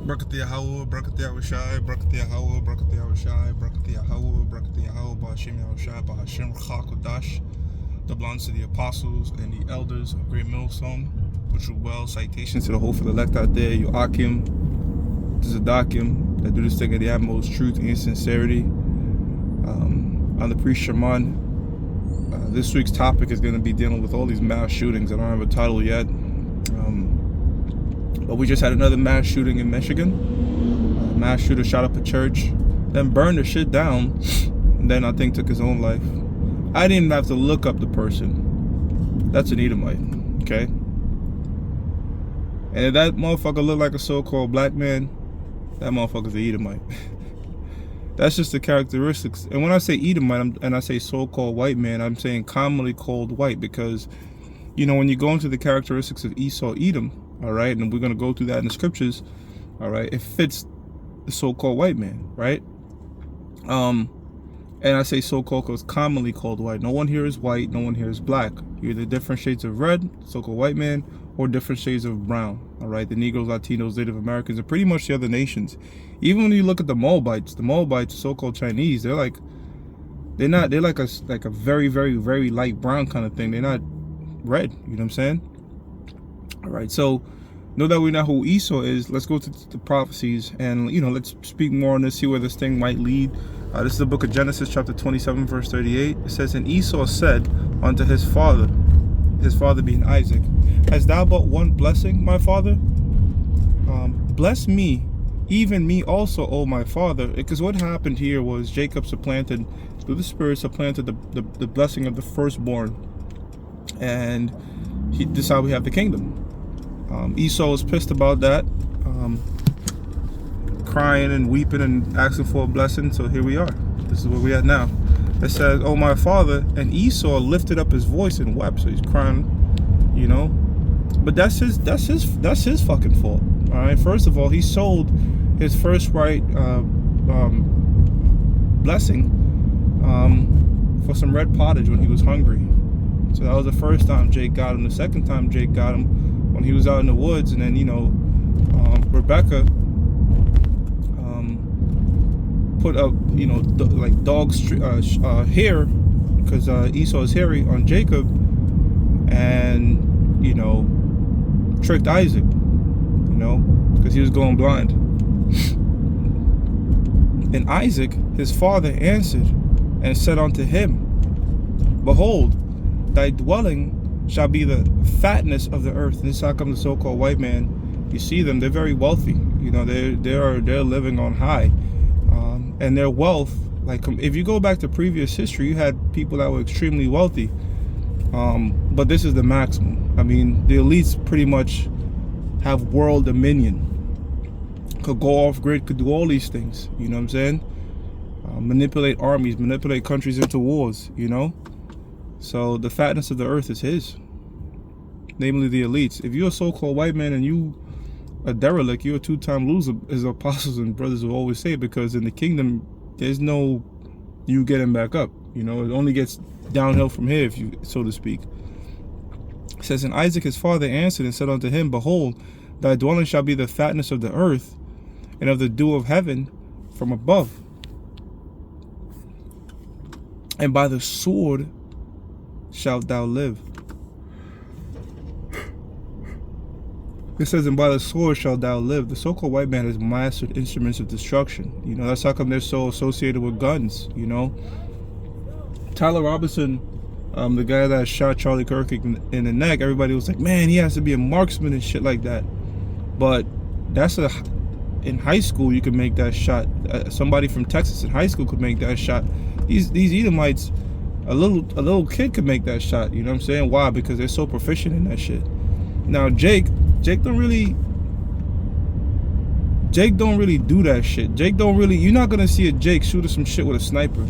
Brakati Yahweh, Brakati Yahushai, Brakati Yahweh, Brakati Yahushai, Brakati Yahweh, Brakati Yahweh, Ba'ashem Yahushai, Ba'ashem Chakodash. That belongs to the apostles and the elders of Great Millstone, which are well citations to the hopeful elect out there, Yoakim, the Zadakim, that do this thing of the utmost truth and sincerity. I'm the priest Shaman. This week's topic is going to be dealing with all these mass shootings. I don't have a title yet. But we just had another mass shooting in Michigan. A mass shooter shot up a church, then burned the shit down, and then I think took his own life. I didn't even have to look up the person. That's an Edomite, okay? And if that motherfucker looked like a so-called black man, that motherfucker's an Edomite. That's just the characteristics. And when I say Edomite, and I say so-called white man, I'm saying commonly called white because, you know, when you go into the characteristics of Esau, Edom, all right, and we're going to go through that in the scriptures, all right, it fits the so-called white man, right? And I say so-called because commonly called white. No one here is white, no one here is black. You're either different shades of red, so-called white man, or different shades of brown, all right? The Negroes, Latinos, Native Americans, and pretty much the other nations. Even when you look at the Moabites, so-called Chinese, they're like a very, very, very light brown kind of thing. They're not red, you know what I'm saying? All right, so know that we know who Esau is. Let's go to the prophecies and, you know, let's speak more on this, see where this thing might lead. This is the book of Genesis, chapter 27, verse 38. It says, And Esau said unto his father being Isaac, Hast thou but one blessing, my father? Bless me, even me also, O my father. Because what happened here was Jacob supplanted, through the Spirit, supplanted the blessing of the firstborn. And this is how we have the kingdom. Esau was pissed about that, crying and weeping and asking for a blessing. So here we are. This is where we at now. It says, "Oh my father," and Esau lifted up his voice and wept. So he's crying, you know. But that's his fucking fault. All right. First of all, he sold his first right blessing for some red pottage when he was hungry. So that was the first time Jake got him. The second time Jake got him when he was out in the woods, and then, you know, Rebecca put up, you know, like dog's hair, because Esau is hairy, on Jacob, and, you know, tricked Isaac, you know, because he was going blind. And Isaac, his father, answered and said unto him, Behold, thy dwelling shall be the fatness of the earth. And this is how come the so-called white man, you see them, they're very wealthy. You know, they're living on high, and their wealth, like, if you go back to previous history, you had people that were extremely wealthy, but this is the maximum. I mean, the elites pretty much have world dominion, could go off grid, could do all these things. You know what I'm saying? Manipulate armies, manipulate countries into wars. You know. So the fatness of the earth is his, namely the elites. If you're a so-called white man and you a derelict, you're a two-time loser, as apostles and brothers will always say, because in the kingdom, there's no you getting back up. You know, it only gets downhill from here, if you, so to speak. It says, And Isaac his father answered and said unto him, Behold, thy dwelling shall be the fatness of the earth, and of the dew of heaven from above. And by the sword shalt thou live. It says, And by the sword shalt thou live. The so-called white man has mastered instruments of destruction. You know, that's how come they're so associated with guns, you know. Tyler Robinson, the guy that shot Charlie Kirk in the neck, everybody was like, man, he has to be a marksman and shit like that. But that's in high school, you could make that shot. Somebody from Texas in high school could make that shot. These Edomites, a little kid could make that shot. You know what I'm saying? Why? Because they're so proficient in that shit. Now Jake don't really do that shit. You're not gonna see a Jake shooting some shit with a sniper.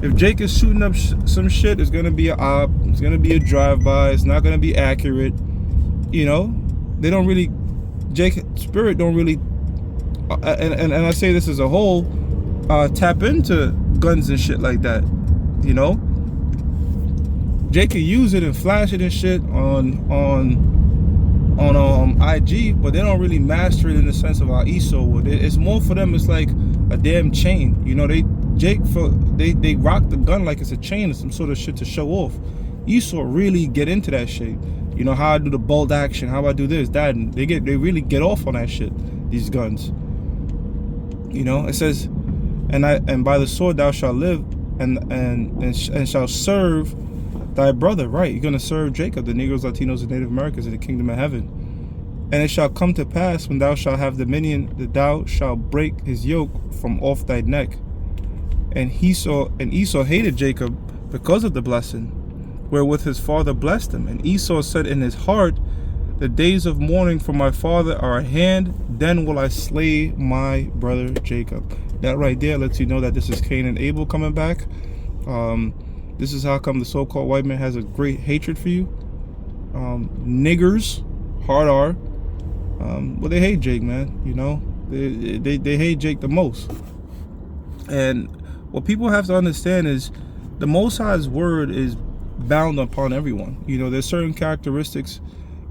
If Jake is shooting up some shit, it's gonna be a op. It's gonna be a drive-by. It's not gonna be accurate. You know, they don't really. Jake Spirit don't really. And I say this as a whole. Tap into guns and shit like that. You know, Jake can use it and flash it and shit on on IG, but they don't really master it in the sense of how Esau would. It's more for them. It's like a damn chain. You know, they rock the gun like it's a chain or some sort of shit to show off. Esau really get into that shit. You know, how I do the bold action, how I do this, that, and they really get off on that shit. These guns. You know, it says, and by the sword thou shalt live, and shall serve thy brother. Right, you're gonna serve Jacob, the Negroes, Latinos, and Native Americans in the kingdom of heaven. And it shall come to pass when thou shalt have dominion, that thou shalt break his yoke from off thy neck. And Esau hated Jacob because of the blessing, wherewith his father blessed him. And Esau said in his heart, the days of mourning for my father are at hand, then will I slay my brother Jacob. That right there lets you know that this is Cain and Abel coming back. This is how come the so-called white man has a great hatred for you. Niggers, hard R. But they hate Jake, man. You know, they hate Jake the most. And what people have to understand is the Most High's word is bound upon everyone. You know, there's certain characteristics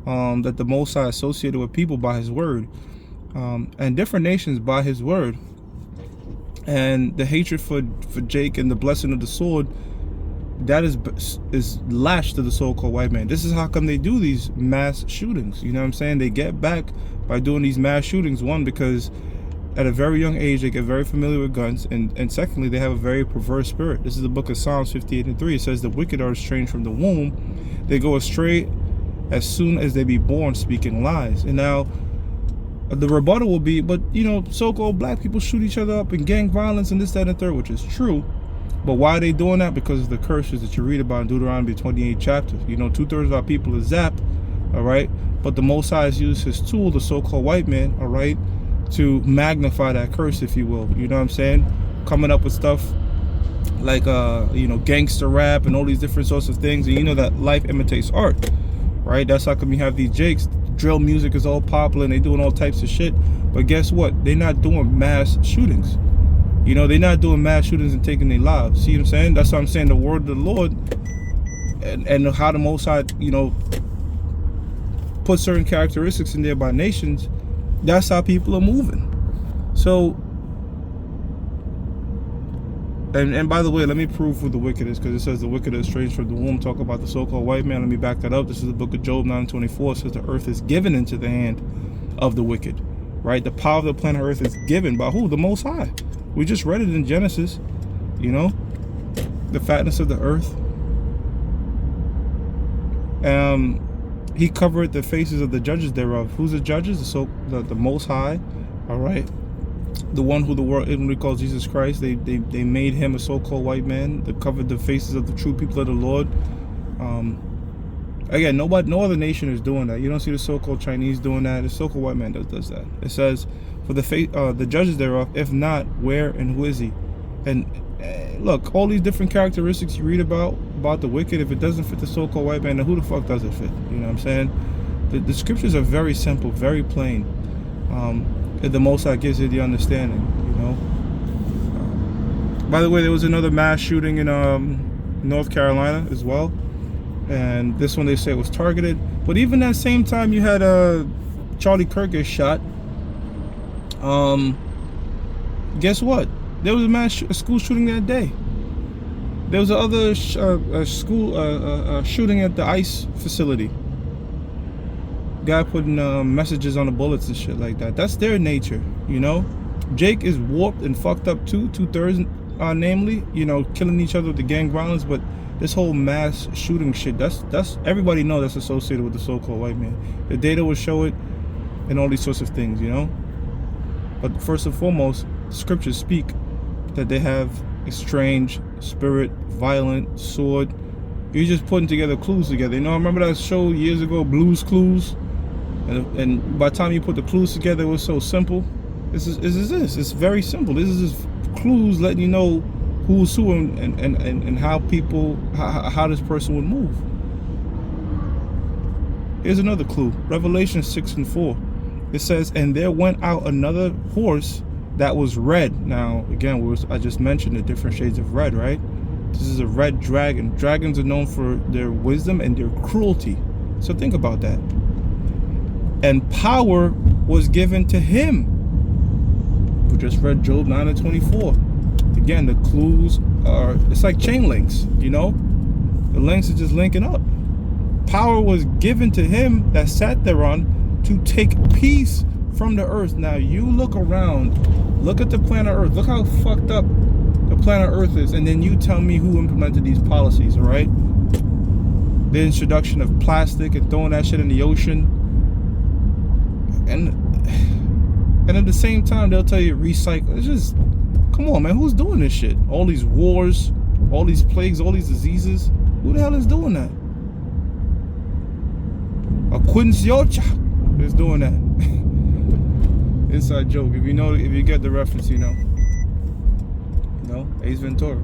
that the Most High associated with people by his word, and different nations by his word. And the hatred for Jake and the blessing of the sword, that is lashed to the so-called white man. This is how come they do these mass shootings. You know what I'm saying? They get back by doing these mass shootings. One, because at a very young age they get very familiar with guns, and secondly, they have a very perverse spirit. This is the book of Psalms 58:3. It says the wicked are estranged from the womb, they go astray as soon as they be born, speaking lies. And now the rebuttal will be, but you know, so-called black people shoot each other up and gang violence and this, that, and the third, which is true. But why are they doing that? Because of the curses that you read about in Deuteronomy 28 chapters. You know, 2/3 of our people are zapped, all right? But the Most High has used his tool, the so-called white man, all right, to magnify that curse, if you will. You know what I'm saying? Coming up with stuff like, you know, gangster rap and all these different sorts of things. And you know that life imitates art, right? That's how come you have these Jakes. Drill music is all popular and they doing all types of shit. But guess what? They're not doing mass shootings. You know, they're not doing mass shootings and taking their lives. See what I'm saying? That's what I'm saying. The word of the Lord and how the Most High, you know, put certain characteristics in there by nations. That's how people are moving. So, and by the way, let me prove who the wicked is, because it says the wicked is estranged from the womb. Talk about the so-called white man. Let me back that up. This is the book of Job 9:24. It says the earth is given into the hand of the wicked. Right? The power of the planet Earth is given by who? The Most High. We just read it in Genesis. You know, the fatness of the earth. He covered the faces of the judges thereof. Who's the judges? The Most High. All right. The one who the world ignorantly calls Jesus Christ. They made him a so-called white man. They covered the faces of the true people of the Lord. Again, no other nation is doing that. You don't see the so-called Chinese doing that. The so-called white man does that. It says, for the judges thereof, if not, where and who is he? And look, all these different characteristics you read about the wicked, if it doesn't fit the so-called white man, then who the fuck does it fit? You know what I'm saying? The scriptures are very simple, very plain. The Most High gives you the understanding, you know. By the way, there was another mass shooting in North Carolina as well. And this one they say was targeted. But even that same time you had Charlie Kirk get shot. Guess what? There was a school shooting that day. There was another school shooting at the ICE facility. Guy putting messages on the bullets and shit like that. That's their nature, you know. Jake is warped and fucked up too. 2/3, namely, you know, killing each other with the gang violence. But this whole mass shooting shit, that's everybody know that's associated with the so-called white man. The data will show it, and all these sorts of things, you know. But first and foremost, scriptures speak that they have a strange spirit, violent, sword. You're just putting together clues together. You know, I remember that show years ago, Blue's Clues. And by the time you put the clues together, it was so simple. This is it's very simple. This is just clues letting you know who's who and how people, how this person would move. Here's another clue. Revelation 6:4. It says, and there went out another horse that was red. Now, again, I just mentioned the different shades of red, right? This is a red dragon. Dragons are known for their wisdom and their cruelty. So think about that. and power was given to him. We just read Job 9 and 24. Again, the clues are, it's like chain links, you know? The links are just linking up. Power was given to him that sat thereon to take peace from the earth. Now you look around, look at the planet Earth, look how fucked up the planet Earth is, and then you tell me who implemented these policies, all right? The introduction of plastic and throwing that shit in the ocean. And at the same time, they'll tell you recycle. It's just, come on, man, who's doing this shit? All these wars, all these plagues, all these diseases. Who the hell is doing that? A Quinciocha is doing that. Inside joke. If you know, if you get the reference, you know. You know, Ace Ventura.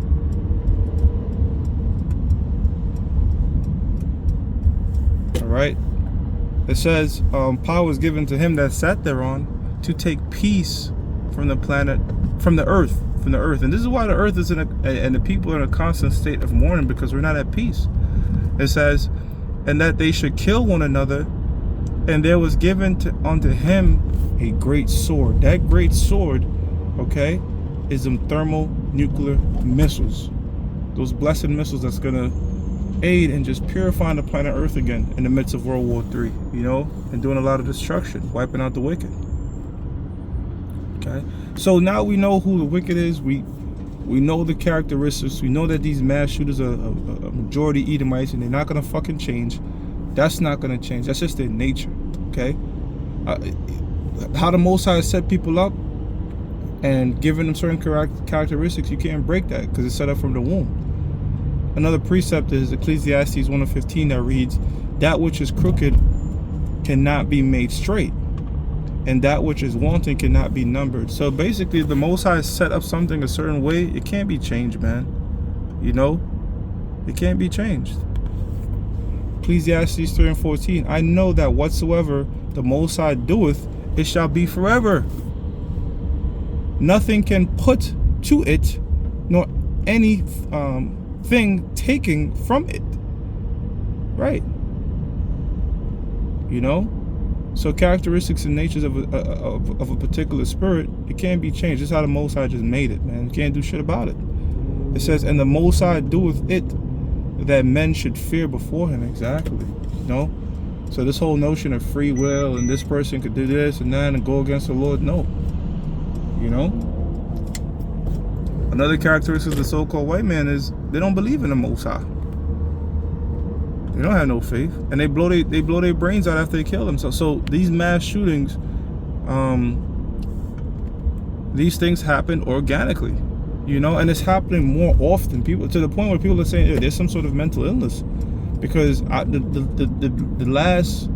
All right. It says, power was given to him that sat thereon to take peace from the planet, from the earth. And this is why the earth is and the people are in a constant state of mourning, because we're not at peace. It says, and that they should kill one another, and there was given unto him a great sword. That great sword, okay, is them thermonuclear missiles. Those blessed missiles that's gonna aid in just purifying the planet Earth again in the midst of World War III, you know, and doing a lot of destruction, wiping out the wicked. Okay, so now we know who the wicked is. We know the characteristics. We know that these mass shooters are a majority Edomites, and they're not gonna fucking change. That's not gonna change. That's just their nature. Okay, how the Most High set people up and giving them certain characteristics, you can't break that because it's set up from the womb. Another precept is Ecclesiastes 1:15 that reads, "That which is crooked cannot be made straight, and that which is wanting cannot be numbered." So basically, the Most High set up something a certain way, it can't be changed, man. You know, it can't be changed. Ecclesiastes 3:14, "I know that whatsoever the Most High doeth, it shall be forever. Nothing can put to it, nor any thing taken from it." Right? You know. So characteristics and natures of a particular spirit, it can't be changed. This is how the Most High just made it, man. You can't do shit about it. It says, "And the Most High doeth it, that men should fear before him." Exactly. You know. So this whole notion of free will and this person could do this and that and go against the Lord, no. You know. Another characteristic of the so-called white man is they don't believe in the Most High. They don't have no faith, and they blow their brains out after they kill themselves. So these mass shootings, these things happen organically, you know, and it's happening more often. People, to the point where people are saying, yeah, there's some sort of mental illness, because the last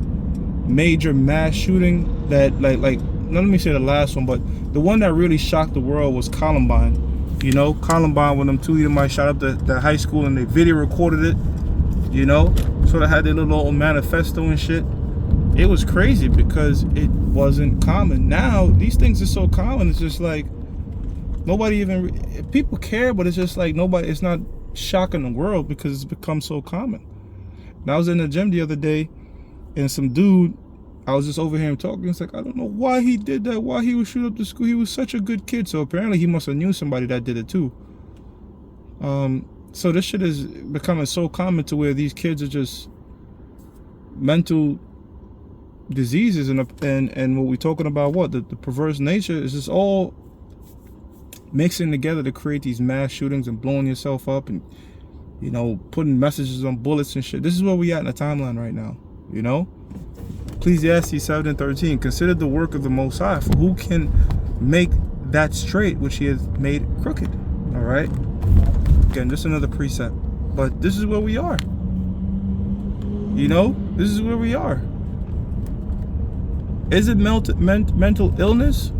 major mass shooting that let me say the last one, but the one that really shocked the world was Columbine. You know, Columbine, when them two Edomites shot up the high school and they video recorded it. You know, so they had their little old manifesto and shit. It was crazy because it wasn't common. Now these things are so common. It's just like nobody even, people care, but it's just like nobody. It's not shocking the world because it's become so common. And I was in the gym the other day, and some dude, I was just over here talking. It's like, I don't know why he did that. Why he would shoot up the school. He was such a good kid. So apparently he must have knew somebody that did it too. So this shit is becoming so common to where these kids are just mental diseases, and what we're talking about, what the perverse nature is just all mixing together to create these mass shootings and blowing yourself up, and you know, putting messages on bullets and shit. This is where we at in the timeline right now, you know. Ecclesiastes 7:13, "Consider the work of the Most High, for who can make that straight which he has made crooked?" All right. Again, just another precept, but this is where we are. You know, this is where we are. Is it mental illness,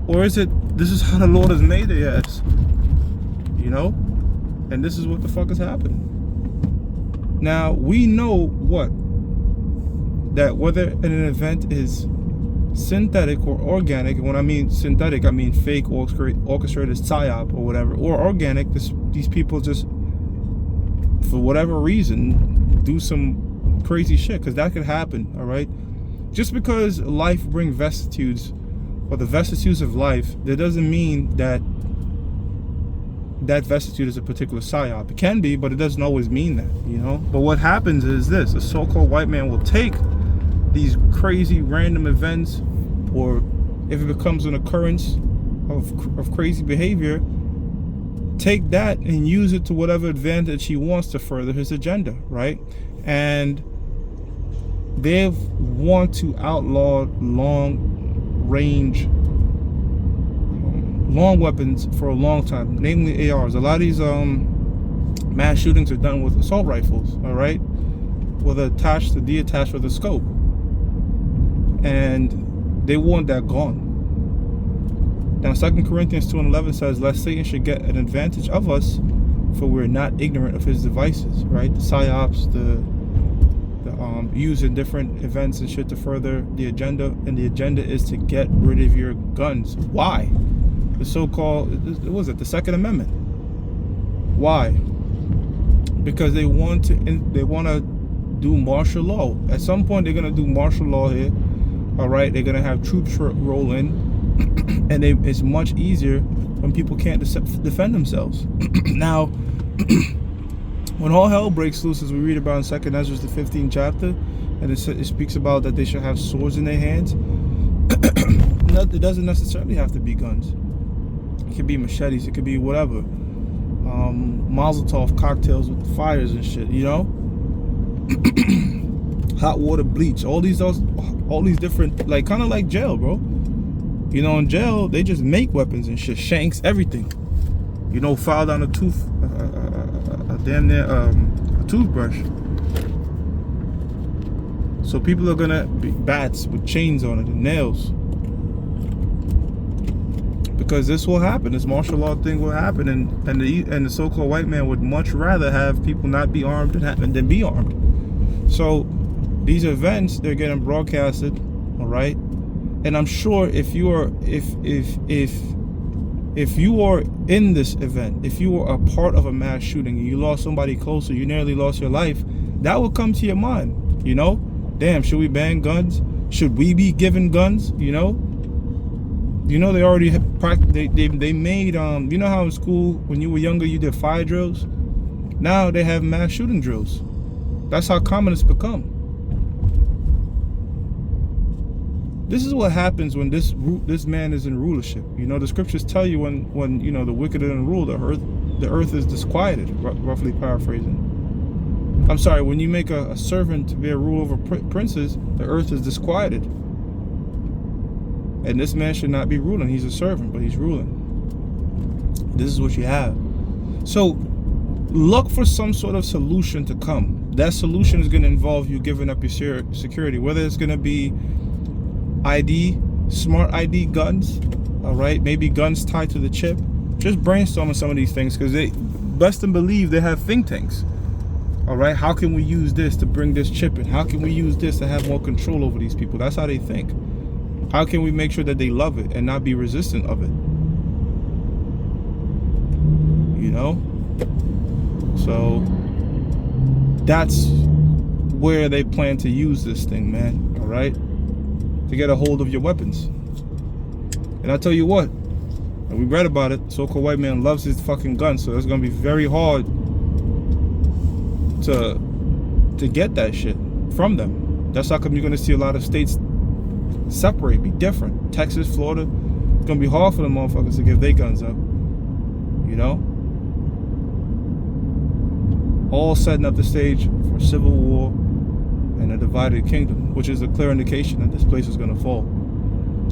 or is it this is how the Lord has made it? Yes. You know, and this is what the fuck is happening. Now we know what, that whether an event is synthetic or organic, and when I mean synthetic, I mean fake, orchestrated psyop or whatever, or organic, these people just, for whatever reason, do some crazy shit, because that could happen, all right? just because life brings vicissitudes, or the vicissitudes of life, that doesn't mean that that vicissitude is a particular psyop. It can be, but it doesn't always mean that, you know. But what happens is this: a so-called white man will take these crazy random events, or if it becomes an occurrence of crazy behavior, take that and use it to whatever advantage he wants to further his agenda, right? And they want to outlaw long weapons for a long time, namely ARs. A lot of these mass shootings are done with assault rifles, all right, whether attached or detached with a scope, and they want that gone. Now 2 Corinthians 2:11 says, lest Satan should get an advantage of us, for we're not ignorant of his devices, right? The psyops, the using different events and shit to further the agenda, and the agenda is to get rid of your guns. Why? The so-called, what was it, the Second Amendment? Why? Because they want to do martial law. At some point they're gonna do martial law here, all right? They're gonna have troops roll in, and it's much easier when people can't defend themselves. Now, when all hell breaks loose, as we read about in 2nd Ezra, the 15th chapter, and it speaks about that they should have swords in their hands. It doesn't necessarily have to be guns. It could be machetes. It could be whatever. Mazel tov cocktails with fires and shit, you know. Hot water bleach. All these different, like, kind of like jail, bro. You know, in jail they just make weapons and shit, shanks, everything. You know, file down a damn near a toothbrush. So people are gonna be bats with chains on it and nails, because this will happen. This martial law thing will happen, and the so-called white man would much rather have people not be armed than be armed. So these events, they're getting broadcasted, all right. And I'm sure if you are in this event, if you were a part of a mass shooting and you lost somebody close, or you nearly lost your life, that will come to your mind. You know, damn, should we ban guns? Should we be given guns? You know, they already they made you know how in school when you were younger you did fire drills. Now they have mass shooting drills. That's how common it's become. This is what happens when this man is in rulership. You know, the scriptures tell you when you know the wicked are in rule, the earth is disquieted. Roughly paraphrasing. I'm sorry. When you make a servant to be a rule over princes, the earth is disquieted. And this man should not be ruling. He's a servant, but he's ruling. This is what you have. So look for some sort of solution to come. That solution is going to involve you giving up your security, whether it's going to be ID, smart ID guns, all right, maybe guns tied to the chip. Just brainstorming some of these things, because they best and believe they have think tanks, all right. How can we use this to bring this chip in? How can we use this to have more control over these people? That's how they think. How can we make sure that they love it and not be resistant of it? You know, so that's where they plan to use this thing, man, all right, to get a hold of your weapons. And I tell you what, and we read about it, so-called white man loves his fucking gun, so it's gonna be very hard to get that shit from them. That's how come you're gonna see a lot of states separate, be different. Texas, Florida, it's gonna be hard for the motherfuckers to give their guns up, you know. All setting up the stage for civil war and a divided kingdom, which is a clear indication that this place is going to fall.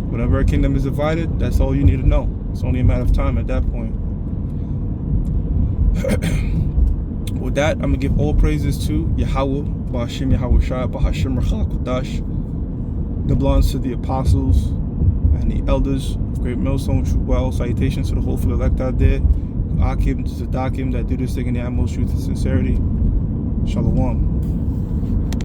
Whenever a kingdom is divided, that's all you need to know. It's only a matter of time at that point. With that, I'm going to give all praises to Yahweh, Ba'ashim Yahweh Shai, Ba'ashim Rachak, the belongs to the apostles and the elders of Great Millstone True Well. Salutations to the hopeful elect out there. Akim to Zadakim that do this thing in the utmost truth and sincerity. Shalom.